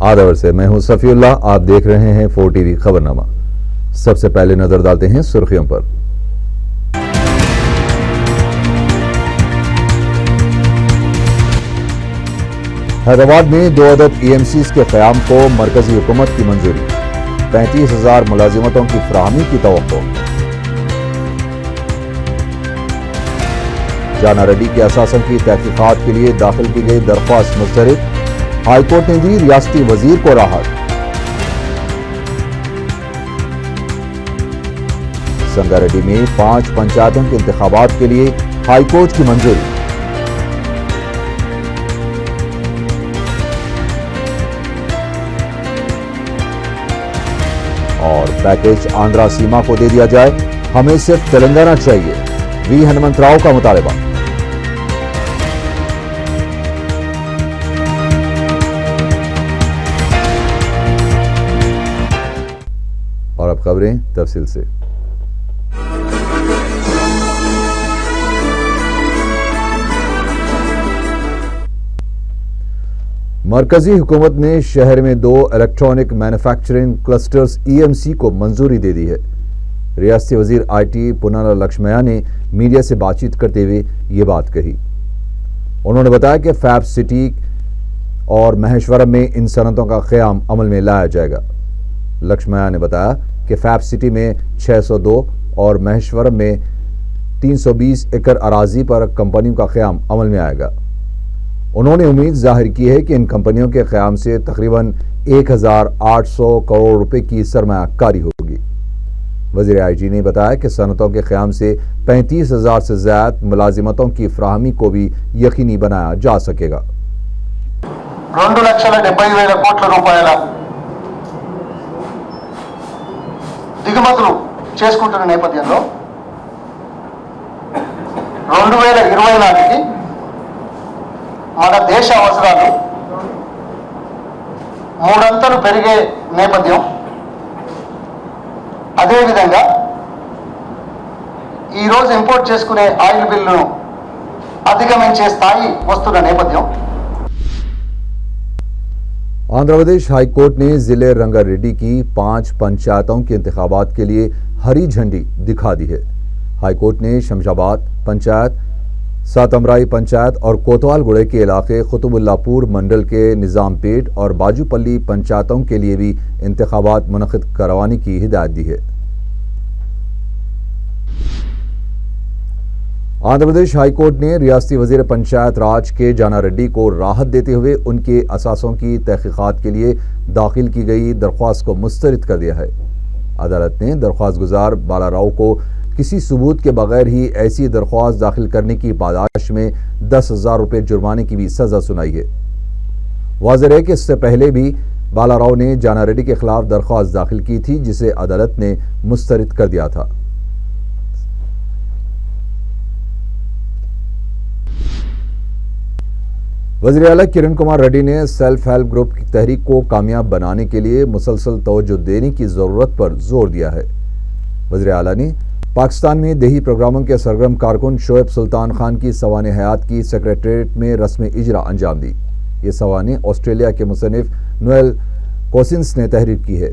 आदवर से मैं हूं सफीउल्लाह। आप देख रहे हैं 4 टीवी खबरनामा। सबसे पहले नजर डालते हैं सुर्खियों पर। हैदराबाद में 2 अदद EMCs के क़याम को मरकजी हुकूमत की मंजूरी। 35,000 मुलाजिमतों की फराहमी की तवक्को। जाना रेड्डी के असासों की तहकीकात के लिए दाखिल की गई दरख्वास्त मुस्तरद। हाईकोर्ट ने दी रियासती वजीर को राहत। संगारेड्डी में 5 पंचायतों के इंतखाबात के लिए हाईकोर्ट की मंजूरी। और पैकेज आंध्रा सीमा को दे दिया जाए, हमें सिर्फ तेलंगाना चाहिए, वी हनुमंत राव का मुतालबा। और अब खबरें तफसील से। मरकजी हुकूमत ने शहर में 2 इलेक्ट्रॉनिक मैन्युफैक्चरिंग क्लस्टर्स EMC को मंजूरी दे दी है। रियासती वजीर IT पुनाला लक्ष्मया ने मीडिया से बातचीत करते हुए ये बात कही। उन्होंने बताया कि फैब सिटी और महेश्वरम में इन सनतों का क़याम अमल में लाया जाएगा। लक्ष्मया ने बताया कि फैब सिटी में 602 और महेश्वरम में 320 एकड़ अराजी पर कंपनियों का क़याम अमल में आएगा। उन्होंने उम्मीद जाहिर की है कि इन कंपनियों के क़याम से तकरीबन 1,800 करोड़ रुपए की सरमायाकारी होगी। वज़ीर IG ने बताया कि सनतों के क़याम से 35,000 से ज़्यादा मुलाजिमतों की फराहमी को भी यकीनी बनाया जा सकेगा। 2,70,000 కోట్ల రూపాయల దిగుమతులు చేసుకుంటున్న నేపథ్యంలో 2020 నాటికి మన దేశ అవసరాలు 3 అంతలు పెరిగే నేపథ్యం, అదేవిధంగా ఈరోజు ఇంపోర్ట్ చేసుకునే ఆయిల్ బిల్లును అధిగమించే స్థాయి వస్తున్న నేపథ్యం। आंध्र प्रदेश हाईकोर्ट ने जिले रंगारेड्डी की 5 पंचायतों के इंतखाबात के लिए हरी झंडी दिखा दी है। हाईकोर्ट ने शमशाबाद पंचायत, सातमराई पंचायत और कोतवालगुड़े के इलाके कुतुबुल्लापुर मंडल के निजामपेट और बाजूपल्ली पंचायतों के लिए भी इंतखाबात मुनक़िद करवाने की हिदायत दी है। आंध्र प्रदेश हाईकोर्ट ने रियासती वजीर पंचायत राज के जाना रेड्डी को राहत देते हुए उनके असासों की तहकीकात के लिए दाखिल की गई दरख्वास्त को मुस्तरद कर दिया है। अदालत ने दरख्वास्त गुजार बाला राव को किसी सबूत के बगैर ही ऐसी दरख्वास्त दाखिल करने की पादाश में 10,000 रुपये जुर्माने की भी सजा सुनाई है। वाज़ेह है कि इससे पहले भी बाला राव ने जाना रेड्डी के खिलाफ दरख्वास्त दाखिल की थी, जिसे अदालत ने मुस्तरद कर दिया था। वज़ीर आला किरण कुमार रेड्डी ने सेल्फ हेल्प ग्रुप की तहरीक को कामयाब बनाने के लिए मुसलसल तवज्जो देने की ज़रूरत पर जोर दिया है। वज़ीर आला ने पाकिस्तान में देही प्रोग्रामों के सरगर्म कारकुन शोएब सुल्तान खान की सवाने हयात की सेक्रेटरीट में रस्म इजरा अंजाम दी। ये सवाने ऑस्ट्रेलिया के मुसन्निफ नोएल कोसिन्स ने तहरीर की है।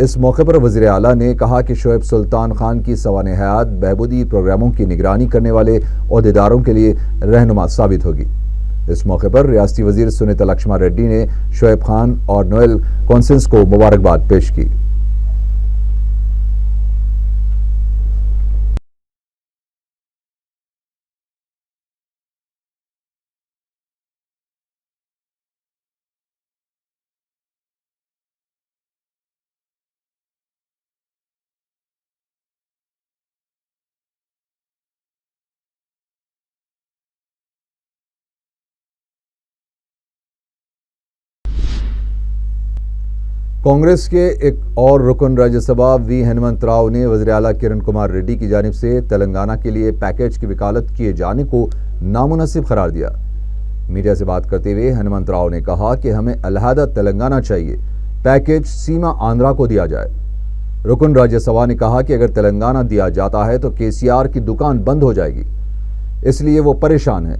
इस मौके पर वज़ीर आला ने कहा कि शोएब सुल्तान खान की सवाने हयात बहबूदी प्रोग्रामों की निगरानी करने वाले ओहदेदारों के लिए रहनुमा साबित होगी। इस मौके पर रियासती वजीर सुनीता लक्ष्मण रेड्डी ने शोएब खान और नोएल कोसिन्स को मुबारकबाद पेश की। कांग्रेस के एक और रुकन राज्यसभा वी हनुमंत राव ने वज़ीर आला किरण कुमार रेड्डी की जानिब से तेलंगाना के लिए पैकेज की वकालत किए जाने को नामुनासिब करार दिया। मीडिया से बात करते हुए हनुमंत राव ने कहा कि हमें अलहदा तेलंगाना चाहिए, पैकेज सीमा आंध्रा को दिया जाए। रुकन राज्यसभा ने कहा कि अगर तेलंगाना दिया जाता है तो KCR की दुकान बंद हो जाएगी, इसलिए वो परेशान है।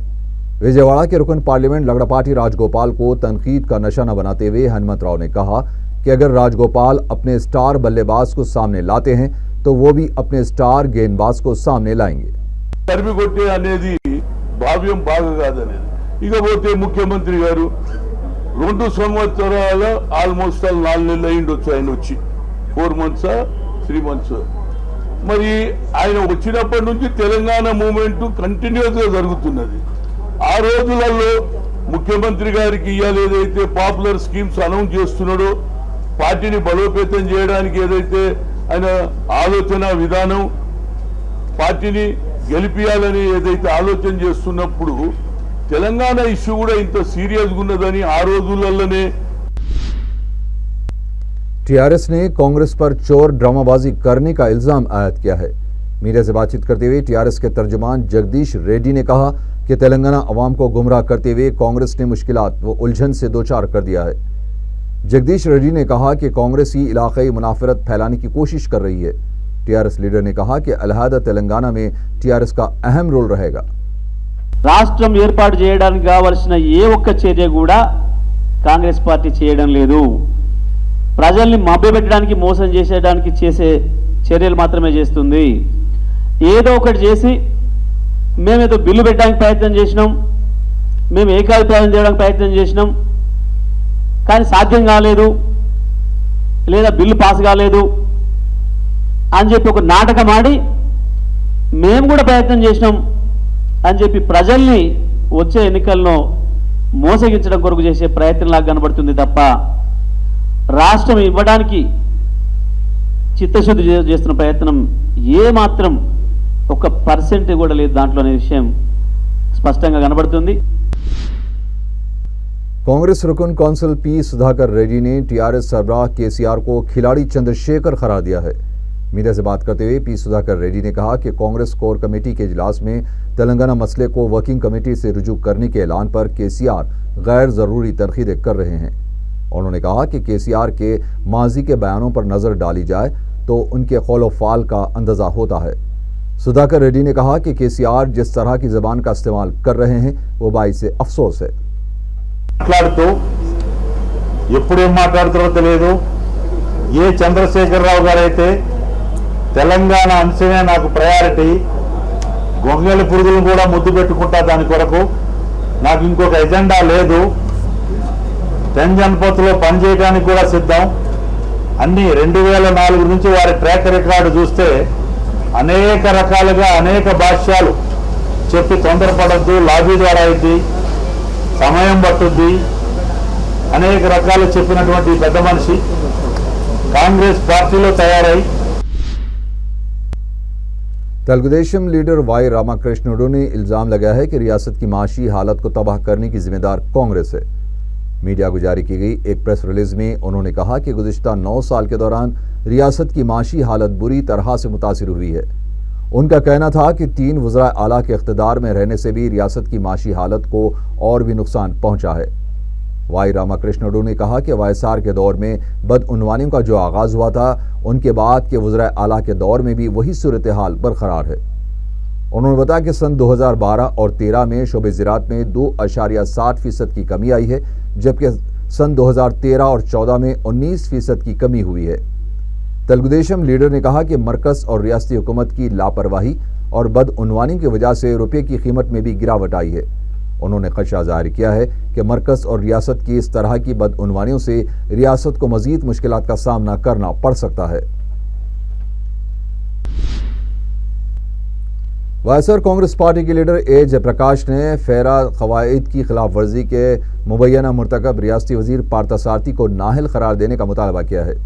विजयवाड़ा के रुकन पार्लियामेंट लगड़ापाटी राजगोपाल को तनकीद का निशाना बनाते हुए हनुमत राव ने कहा कि अगर राजगोपाल अपने स्टार बल्लेबाज को सामने लाते हैं तो वो भी अपने स्टार गेंदबाज को सामने लाएंगे। తరిమి కొట్టే అనేది భావ్యం బాగా కాదనేది ఇకపోతే ముఖ్యమంత్రి గారు 2 సంవత్సరాల ఆల్మోస్ట్ 4 నెలలు అయిండొచ్చు ఆయన వచ్చి 4 months 3 months మరి ఆయన వచ్చినప్పటి నుంచి తెలంగాణ మూవ్మెంట్ కంటిన్యూస్ గా జరుగుతున్నది। ఆ రోజులలో ముఖ్యమంత్రి గారికి ఇయాల ఏదైతే పాపులర్ స్కీమ్స్ అనౌన్స్ చేస్తున్నాడో పార్టీని బలోపేతం చేయడానికి ఏదైతే ఆయన ఆలోచన విధానం పార్టీని గెలిపియాలని ఏదైతే ఆలోచన చేస్తున్నప్పుడు తెలంగాణ ఇష్యూ కూడా ఇంత సీరియస్ గా ఉన్నదని ఆ రోజులలోనే टीआरएस ने कांग्रेस पर चोर ड्रामाबाजी करने का इल्जाम आयद किया है। मीडिया से बातचीत करते हुए टीआरएस के तर्जुमान जगदीश रेड्डी ने कहा कि तेलंगाना अवाम को गुमराह करते हुए कांग्रेस ने मुश्किलात व उलझन से दो चार कर दिया है। जगदीश रेड्डी ने कहा कि कांग्रेस ही इलाकाई मुनाफरत फैलाने की कोशिश कर रही है। टीआरएस लीडर ने कहा कि अलहदा तेलंगाना में टीआरएस का अहम रोल रहेगा। రాష్ట్రం ఏర్పాటు చేయడానికి కావాల్సిన ఏ ఒక్క చర్య కూడా కాంగ్రెస్ పార్టీ చేయడం లేదు। ప్రజల్ని మభ్యపెట్టడానికి మోసం చేసేయడానికి చేసే చర్యలు మాత్రమే చేస్తుంది। ఏదో ఒకటి చేసి మేమేదో బిల్లు పెట్టడానికి ప్రయత్నం చేసినాం, మేము ఏకాభిప్రాయం చేయడానికి ప్రయత్నం చేసినాం, కానీ సాధ్యం కాలేదు, లేదా బిల్లు పాస్ కాలేదు అని చెప్పి ఒక నాటకం ఆడి మేము కూడా ప్రయత్నం చేసినాం అని చెప్పి ప్రజల్ని వచ్చే ఎన్నికల్లో మోసగించడం కొరకు చేసే ప్రయత్నంలాగా కనబడుతుంది తప్ప రాష్ట్రం ఇవ్వడానికి చిత్తశుద్ధి చేస్తున్న ప్రయత్నం ఏ మాత్రం 1% కూడా లేదు దాంట్లో అనే విషయం స్పష్టంగా కనబడుతుంది। कांग्रेस रुकन कौंसिल पी सुधाकर रेड्डी ने टीआरएस सरबराह केसीआर को खिलाड़ी चंद्रशेखर करार दिया है। मीडिया से बात करते हुए पी सुधाकर रेड्डी ने कहा कि कांग्रेस कोर कमेटी के इजलास में तेलंगाना मसले को वर्किंग कमेटी से रुजू करने के ऐलान पर केसीआर गैर जरूरी तनकीदें कर रहे हैं। उन्होंने कहा कि केसीआर के माजी के बयानों पर नजर डाली जाए तो उनके कौल फाल का अंदाजा होता है। सुधाकर रेड्डी ने कहा कि केसीआर जिस तरह की जबान का इस्तेमाल कर रहे हैं वो बाइस अफसोस है। మాట్లాడుతూ ఎప్పుడేం మాట్లాడుతారో తెలియదు। ఏ చంద్రశేఖరరావు గారైతే తెలంగాణ అంశమే నాకు ప్రయారిటీ, గొంగళి పురుగులను కూడా ముద్దు పెట్టుకుంటా, దాని కొరకు నాకు ఇంకొక ఎజెండా లేదు, జన్పత్తులో పనిచేయడానికి కూడా సిద్ధం అన్ని 2004 నుంచి వారి ట్రాక్ రికార్డు చూస్తే అనేక రకాలుగా అనేక భాష్యాలు చెప్పి తొందరపడద్దు, లాబీ ద్వారా అయింది, సమయం పట్టుద్ది, అనేక రకాలు చెప్పినటువంటి పెద్ద మనిషి కాంగ్రెస్ పార్టీలో తయారై तेलुगुदेशम लीडर वाई रामाकृष्णुडू ने इल्जाम लगाया है कि रियासत की माशी हालत को तबाह करने की जिम्मेदार कांग्रेस है। मीडिया को जारी की गई एक प्रेस रिलीज में उन्होंने कहा कि गुज़िश्ता 9 साल के दौरान रियासत की माशी हालत बुरी तरह से मुतासिर हुई है। उनका कहना था कि 3 वज़रा आला के इख्तिदार में रहने से भी रियासत की माशी हालत को और भी नुकसान पहुंचा है। वाई रामाकृष्णुडू ने कहा कि वायएसआर के दौर में बदउनवानियों का जो आगाज हुआ था उनके बाद के वज़रा आला के दौर में भी वही सूरत हाल बरकरार है। उन्होंने बताया कि सन 2012 और 13 में शोबे ज़राअत में 2.7% की कमी आई है, जबकि सन 2013 और 14 में 19% की कमी हुई है। तेलुगुदेशम लीडर ने कहा कि मरकज़ और रियासती हुकूमत की लापरवाही और बदउनवानी की वजह से रुपये की कीमत में भी गिरावट आई है। उन्होंने खदशा जाहिर किया है कि मरकज़ और रियासत की इस तरह की बदउनवानियों से रियासत को मज़ीद मुश्किलात का सामना करना पड़ सकता है। वायएसआर कांग्रेस पार्टी के लीडर ए जयप्रकाश ने फेरा क़वाइद की खिलाफ वर्जी के मुबैना मुर्तकब रियासती वज़ीर पार्थसारथी को नाअहल करार देने का मुतालबा किया है।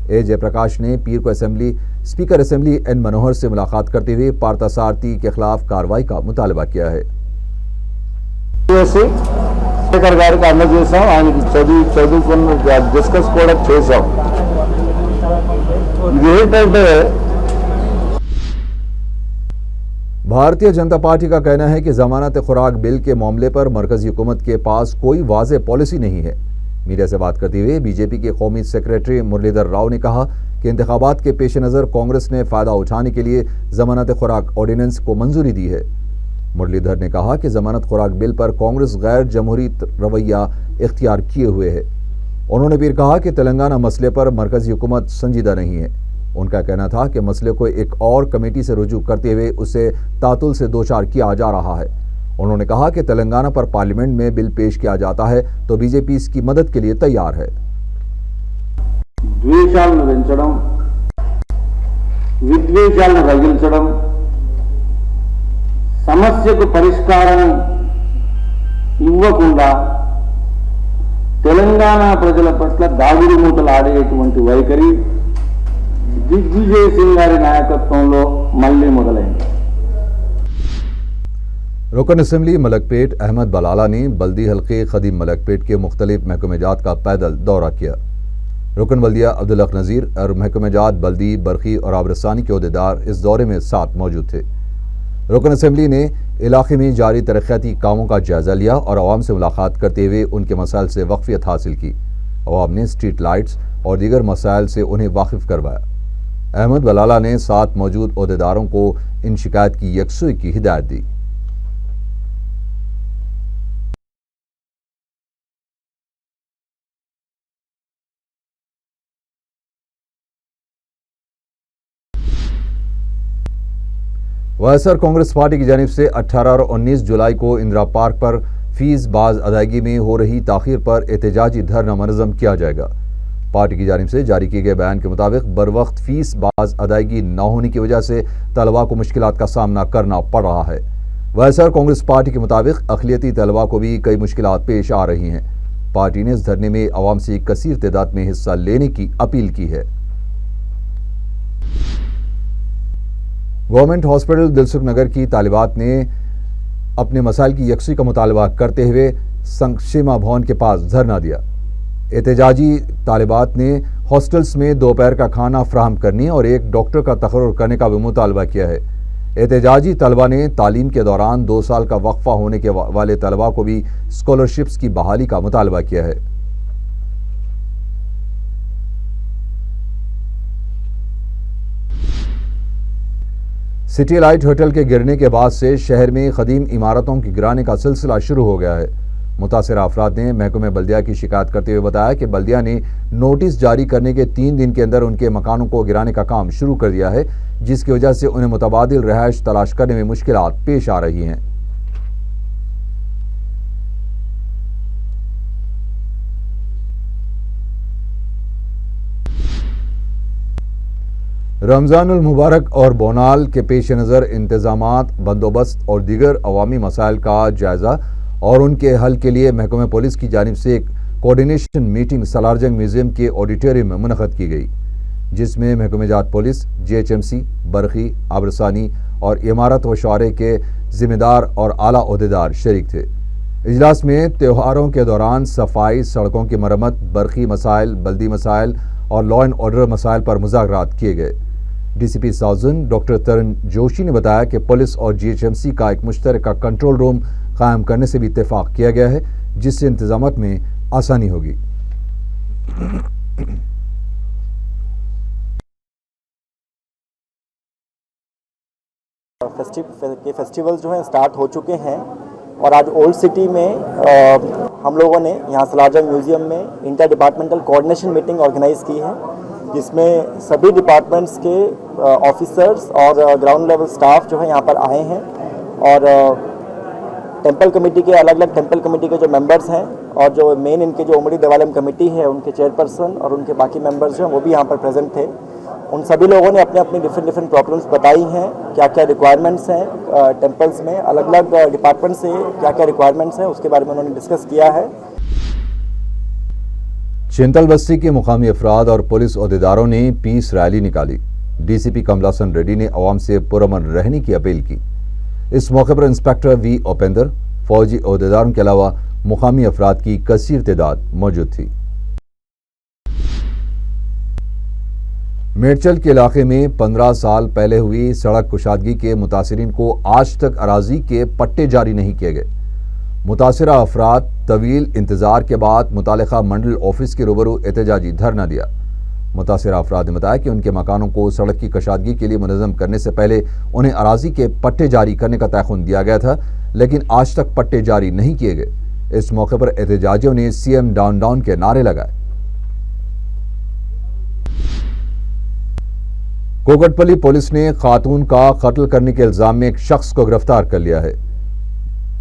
ए जयप्रकाश ने पीर को स्पीकर असेंबली एन मनोहर से मुलाकात करते हुए पार्थसारथी के खिलाफ कार्रवाई का मुतालबा किया है। స్పీకర్ గారికి అందజేసాం, ఆయనకి చదువుకున్న డిస్కస్ కూడా చేశాం। ఇది ఏంటంటే भारतीय जनता पार्टी का कहना है कि जमानत खुराक बिल के मामले पर मरकजी हुकूमत के पास कोई वाज़ेह पॉलिसी नहीं है। मीडिया से बात करते हुए बीजेपी के कौमी सेक्रेटरी मुरलीधर राव ने कहा कि इंतखाबात के पेश नज़र कांग्रेस ने फ़ायदा उठाने के लिए जमानत खुराक ऑर्डिनेंस को मंजूरी दी है। मुरलीधर ने कहा कि जमानत खुराक बिल पर कांग्रेस गैर जमहूरी रवैया इख्तियार किए हुए है। उन्होंने फिर कहा कि तेलंगाना मसले पर मरकजी हुकूमत संजीदा नहीं है। उनका कहना था कि मसले को एक और कमेटी से रुजू करते हुए उसे तातुल से दोचार किया जा रहा है। उन्होंने कहा कि तेलंगाना पर पार्लियामेंट में बिल पेश किया जाता है तो बीजेपी इसकी मदद के लिए तैयार है। ద్వేషాలను పెంచడం, విద్వేషాలను రగిల్చడం, సమస్యకు పరిష్కారం ఇవ్వకుండా తెలంగాణ ప్రజల పట్ల దాగుడు మూతలు ఆడేటువంటి వైఖరి దిగ్విజయ్ సింగ్ గారి నాయకత్వంలో మళ్లీ మొదలైంది। रुकन असम्बली मलकपेट अहमद बलाला ने बल्दी हल्के खदीम मलकपेट के मुख्तलिफ महकमेजात का पैदल दौरा किया। रुकन बल्दिया अब्दुल हक नज़ीर और महकमेजात बल्दी बरखी और आबरसानी के अहदेदार इस दौरे में साथ मौजूद थे। रुकन असम्बली ने इलाके में जारी तरक्याती कामों का जायजा लिया और अवाम से मुलाकात करते हुए उनके मसाइल से वक्फियत हासिल की। अवाम ने स्ट्रीट लाइट्स और दीगर मसाइल से उन्हें वाकिफ करवाया। अहमद बलाला ने साथ मौजूद अहदेदारों को इन शिकायत की यकसुई की हिदायत दी। वायएसआर कांग्रेस पार्टी की जानिब से 18 और 19 जुलाई को इंदिरा पार्क पर फीस बाज अदायगी में हो रही ताखीर पर एहतजाजी धरना मनज़म किया जाएगा। पार्टी की जानिब से जारी किए गए बयान के मुताबिक बर वक्त फीस बाज अदायगी न होने की वजह से तलबा को मुश्किलात का सामना करना पड़ रहा है। वायएसआर कांग्रेस पार्टी के मुताबिक अक़लियती तलबा को भी कई मुश्किलात पेश आ रही हैं। पार्टी ने इस धरने में अवाम से कसीर तादाद में हिस्सा लेने की अपील की है। गवर्नमेंट हॉस्पिटल दिलसुख नगर की तालिबात ने अपने मसाइल की यकसी का मुतालबा करते हुए संक्षेमा भवन के पास धरना दिया। एहतजाजी तालिबात ने हॉस्टल्स में दोपहर का खाना फराहम करने और एक डॉक्टर का तकर्रुर करने का भी मुतालबा किया है। एहतजाजी तलबा ने तालीम के दौरान 2 साल का वक्फा होने के वाले तलबा को भी स्कॉलरशिप्स की बहाली का मुतालबा किया है। सिटी लाइट होटल के गिरने के बाद से शहर में खदीम इमारतों की गिराने का सिलसिला शुरू हो गया है। मुतासिर अफराद ने महकमे बल्दिया की शिकायत करते हुए बताया कि बल्दिया ने नोटिस जारी करने के 3 दिन के अंदर उनके मकानों को गिराने का काम शुरू कर दिया है, जिसकी वजह से उन्हें मुतबादिल रहायश तलाश करने में मुश्किलात पेश आ रही हैं। रमज़ानुल मुबारक और बोनाल के पेश नज़र इंतज़ामात, बंदोबस्त और दीगर अवामी मसाइल का जायज़ा और उनके हल के लिए महकमे पुलिस की जानिब से एक कोऑर्डिनेशन मीटिंग सलारजंग म्यूज़ियम के ऑडिटोरियम में मुनक़द की गई, जिसमें महकमेजात पुलिस, GHMC, बरखी, आबरसानी और इमारत व शौरे के ज़िम्मेदार और आला ओहदेदार शरीक थे। इजलास में त्योहारों के दौरान सफाई, सड़कों की मरम्मत, बरखी मसाइल, बल्दी मसाइल और लॉ एंड ऑर्डर मसाइल पर मुज़ाकरात किए गए। DCP साउजन डॉक्टर तरुण जोशी ने बताया कि पुलिस और GHMC का एक मुश्तरका कंट्रोल रूम कायम करने से भी इत्तेफाक किया गया है, जिससे इंतजामात में आसानी होगी। फेस्टिवल्स जो हैं स्टार्ट हो चुके हैं और आज ओल्ड सिटी में हम लोगों ने यहाँ सलारजंग म्यूज़ियम में inter departmental coordination meeting organise की है, जिसमें सभी डिपार्टमेंट्स के ऑफिसर्स और ग्राउंड लेवल स्टाफ जो है यहाँ पर आए हैं और टेंपल कमेटी के अलग अलग टेंपल कमेटी के जो मेंबर्स हैं और जो मेन इनके जो उमड़ी देवालयम कमेटी है उनके चेयरपर्सन और उनके बाकी मेंबर्स जो हैं वो भी यहाँ पर प्रेजेंट थे। उन सभी लोगों ने अपने अपनी डिफरेंट प्रॉब्लम्स बताई हैं, क्या क्या रिक्वायरमेंट्स हैं टेंपल्स में, अलग अलग डिपार्टमेंट से क्या क्या रिक्वायरमेंट्स हैं उसके बारे में उन्होंने डिस्कस किया है। चिंतल बस्ती के मुकामी अफराद और पुलिस अहदेदारों ने पीस रैली निकाली। DCP कमलासन रेड्डी ने अवाम से पुरअमन रहने की अपील की। इस मौके पर इंस्पेक्टर V उपेंद्र, फौजी अहदेदारों के अलावा मुकामी अफराद की कसीर तादाद मौजूद थी। मेडचल के इलाके में 15 साल पहले हुई सड़क कुशादगी के मुतासिरीन को आज तक अराजी के पट्टे जारी नहीं किए गए। मुतासिरा अफराद तवील इंतजार के बाद मुतालिका मंडल ऑफिस के रूबरू एहतजाजी धरना दिया। मुतासिर अफराद ने बताया कि उनके मकानों को सड़क की कशादगी के लिए मुनज़्ज़म करने से पहले उन्हें अराजी के पट्टे जारी करने का तयख़ुन दिया गया था, लेकिन आज तक पट्टे जारी नहीं किए गए। इस मौके पर एहतजाजियों ने सीएम डाउन डाउन के नारे लगाए। कोकटपल्ली पुलिस ने खातून का कत्ल करने के इल्जाम में एक शख्स को गिरफ्तार कर लिया है।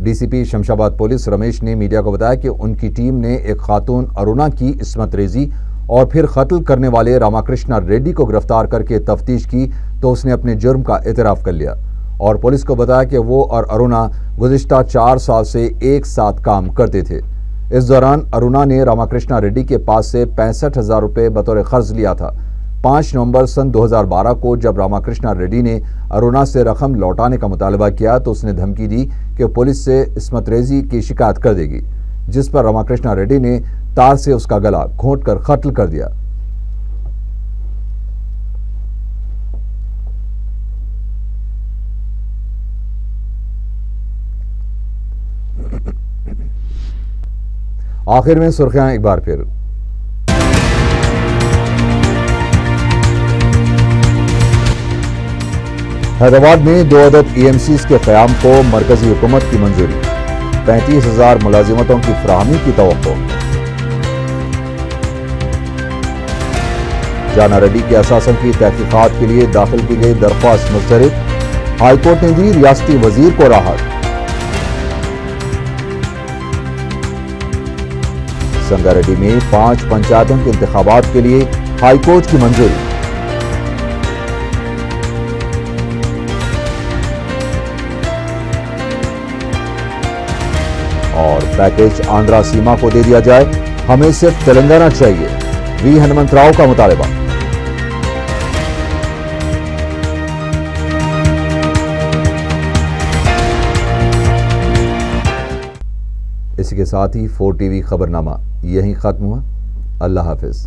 डीसीपी शमशाबाद पुलिस रमेश ने मीडिया को बताया कि उनकी टीम ने एक खातून अरुणा की इस्मत रेजी और फिर कत्ल करने वाले रामाकृष्णा रेड्डी को गिरफ्तार करके तफ्तीश की तो उसने अपने जुर्म का एतराफ़ कर लिया और पुलिस को बताया कि वो और अरुणा गुज़िश्ता 4 साल से एक साथ काम करते थे। इस दौरान अरुणा ने रामाकृष्णा रेड्डी के पास से 65,000 रुपये बतौर कर्ज लिया था। 5 नवंबर सन 2012 को जब रामाकृष्णा रेड्डी ने अरुणा से रकम लौटाने का मुतालबा किया तो उसने धमकी दी कि पुलिस से इस्मत रेजी की शिकायत कर देगी, जिस पर रामाकृष्णा रेड्डी ने तार से उसका गला घोंटकर कत्ल कर दिया। आखिर में सुर्खियां एक बार फिर। हैदराबाद में 2 अदद EMCs के क़याम को मरकजी हुकूमत की मंजूरी। 35,000 मुलाजिमतों की फराहमी की तवक्को। जाना रेड्डी के असासन की तहकीकात के लिए दाखिल की गई दरख्वास्त मुस्तरद। हाईकोर्ट ने दी रियासती वजीर को राहत। संगारेड्डी में 5 पंचायतों के इंतखाबात के लिए हाईकोर्ट की मंजूरी। और पैकेज आंध्रा सीमा को दे दिया जाए, हमें सिर्फ तेलंगाना चाहिए, वी हनुमंतराव का मुतालबा। इसी के साथ ही 4 TV खबरनामा यहीं खत्म हुआ। अल्लाह हाफिज।